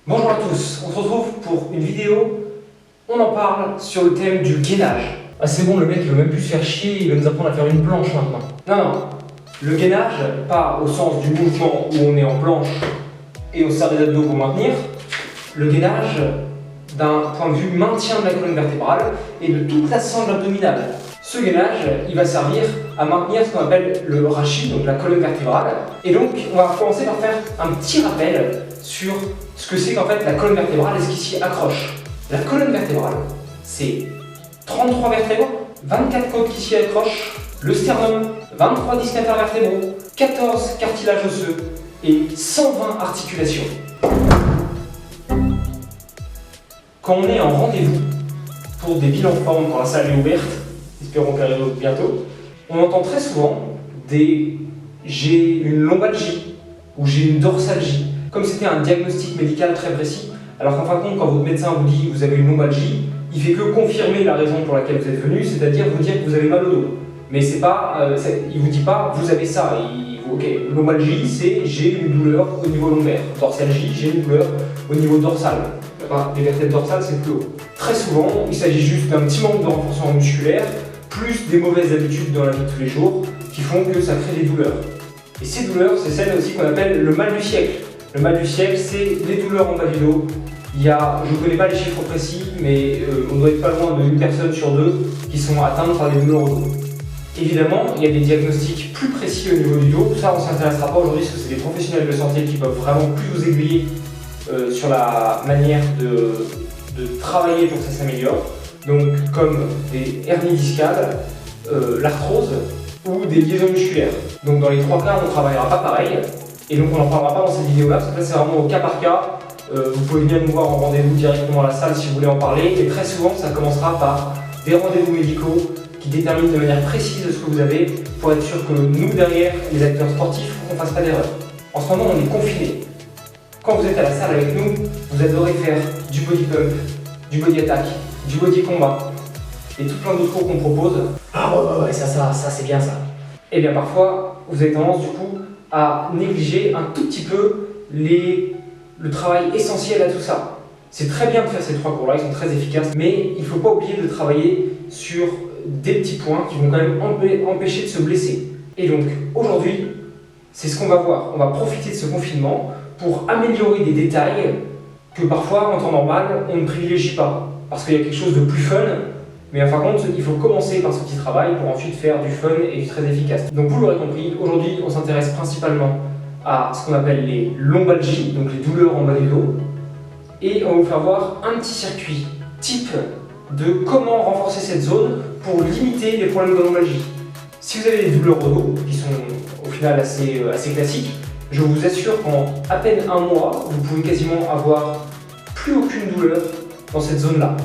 Bonjour à tous, on se retrouve pour une vidéo, on en parle sur le thème du gainage. Ah c'est bon, le mec il veut même plus se faire chier, il va nous apprendre à faire une planche maintenant. Non, le gainage, pas au sens du mouvement où on est en planche et on serre les abdos pour maintenir, le gainage d'un point de vue maintien de la colonne vertébrale et de toute la sangle abdominale. Ce gainage, il va servir à maintenir ce qu'on appelle le rachis, donc la colonne vertébrale. Et donc, on va commencer par faire un petit rappel sur ce que c'est qu'en fait la colonne vertébrale et ce qui s'y accroche. La colonne vertébrale, c'est 33 vertèbres, 24 côtes qui s'y accrochent, le sternum, 23 disques intervertébraux, 14 cartilages osseux et 120 articulations. Quand on est en rendez-vous pour des bilans formes quand la salle est ouverte, espérons qu'elle arrive bientôt, on entend très souvent des « j'ai une lombalgie » ou « j'ai une dorsalgie », comme c'était un diagnostic médical très précis, alors qu'en fin de compte, quand votre médecin vous dit que vous avez une lombalgie, il fait que confirmer la raison pour laquelle vous êtes venu, c'est-à-dire vous dire que vous avez mal au dos. Mais c'est pas, il vous dit pas vous avez ça. Ok, lombalgie c'est j'ai une douleur au niveau lombaire. Dorsalgie, j'ai une douleur au niveau dorsal. Les vertèbres dorsales c'est plus haut. Très souvent, il s'agit juste d'un petit manque de renforcement musculaire, plus des mauvaises habitudes dans la vie de tous les jours, qui font que ça crée des douleurs. Et ces douleurs, c'est celles aussi qu'on appelle le mal du siècle. Le mal du siècle, c'est les douleurs en bas du dos. Je ne connais pas les chiffres précis, mais on doit être pas loin de 1 personne sur 2 qui sont atteintes par des douleurs au dos. Évidemment, il y a des diagnostics plus précis au niveau du dos. Tout ça, on ne s'intéressera pas aujourd'hui parce que c'est des professionnels de santé qui peuvent vraiment plus vous aiguiller sur la manière de travailler pour que ça s'améliore. Donc, comme des hernies discales, l'arthrose ou des liaisons musculaires. Donc, dans les 3 cas, on ne travaillera pas pareil. Et donc, on n'en parlera pas dans cette vidéo-là parce que là, c'est vraiment au cas par cas. Vous pouvez venir nous voir en rendez-vous directement à la salle si vous voulez en parler. Et très souvent, ça commencera par des rendez-vous médicaux qui déterminent de manière précise ce que vous avez pour être sûr que nous, derrière, les acteurs sportifs, on ne fasse pas d'erreur. En ce moment, on est confinés. Quand vous êtes à la salle avec nous, vous adorez faire du body pump, du body attack, du body combat et tout plein d'autres cours qu'on propose. Ah ouais, ça c'est bien ça. Et bien parfois, vous avez tendance du coup à négliger un tout petit peu le travail essentiel à tout ça. C'est très bien de faire ces 3 cours-là, ils sont très efficaces, mais il ne faut pas oublier de travailler sur des petits points qui vont quand même empêcher de se blesser. Et donc aujourd'hui, c'est ce qu'on va voir. On va profiter de ce confinement pour améliorer des détails que parfois, en temps normal, on ne privilégie pas. Parce qu'il y a quelque chose de plus fun, mais en fin de compte, il faut commencer par ce petit travail pour ensuite faire du fun et du très efficace. Donc vous l'aurez compris, aujourd'hui, on s'intéresse principalement à ce qu'on appelle les lombalgies, donc les douleurs en bas du dos, et on va vous faire voir un petit circuit type de comment renforcer cette zone pour limiter les problèmes de lombalgie. Si vous avez des douleurs au dos, qui sont au final assez classiques, je vous assure qu'en à peine 1 mois, vous pouvez quasiment avoir plus aucune douleur dans cette zone-là.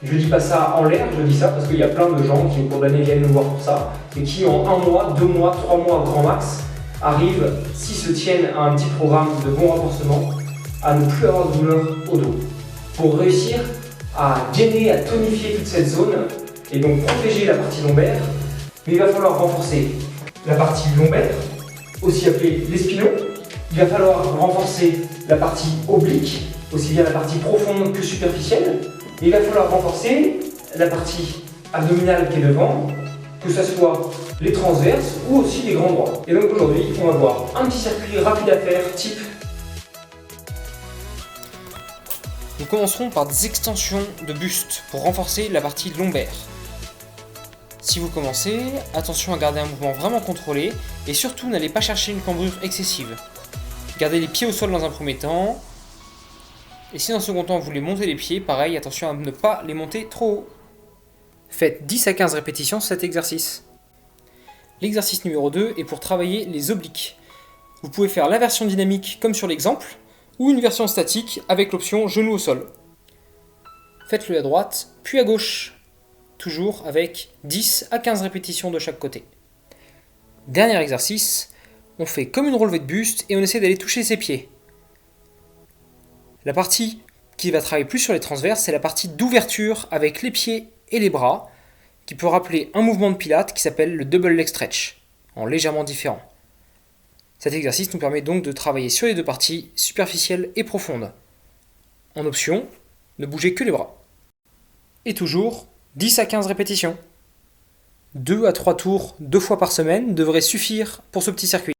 Je ne dis pas ça en l'air, je dis ça parce qu'il y a plein de gens qui au cours de l'année viennent nous voir pour ça, et qui en 1 mois, 2 mois, 3 mois grand max, arrivent, s'ils se tiennent à un petit programme de bon renforcement, à ne plus avoir de douleur au dos. Pour réussir à gainer, à tonifier toute cette zone, et donc protéger la partie lombaire, mais il va falloir renforcer la partie lombaire, aussi appelée l'espinot. Il va falloir renforcer la partie oblique, aussi bien la partie profonde que superficielle. Et il va falloir renforcer la partie abdominale qui est devant, que ce soit les transverses ou aussi les grands droits. Et donc aujourd'hui, on va voir un petit circuit rapide à faire, type. Nous commencerons par des extensions de buste pour renforcer la partie lombaire. Si vous commencez, attention à garder un mouvement vraiment contrôlé et surtout n'allez pas chercher une cambrure excessive. Gardez les pieds au sol dans un premier temps. Et si dans un second temps vous voulez monter les pieds, pareil, attention à ne pas les monter trop haut. Faites 10 à 15 répétitions sur cet exercice. L'exercice numéro 2 est pour travailler les obliques. Vous pouvez faire la version dynamique comme sur l'exemple, ou une version statique avec l'option genou au sol. Faites-le à droite, puis à gauche, toujours avec 10 à 15 répétitions de chaque côté. Dernier exercice, on fait comme une relevée de buste et on essaie d'aller toucher ses pieds. La partie qui va travailler plus sur les transverses, c'est la partie d'ouverture avec les pieds et les bras, qui peut rappeler un mouvement de pilates qui s'appelle le double leg stretch, en légèrement différent. Cet exercice nous permet donc de travailler sur les deux parties, superficielles et profondes. En option, ne bougez que les bras. Et toujours 10 à 15 répétitions. 2 à 3 tours 2 fois par semaine devraient suffire pour ce petit circuit.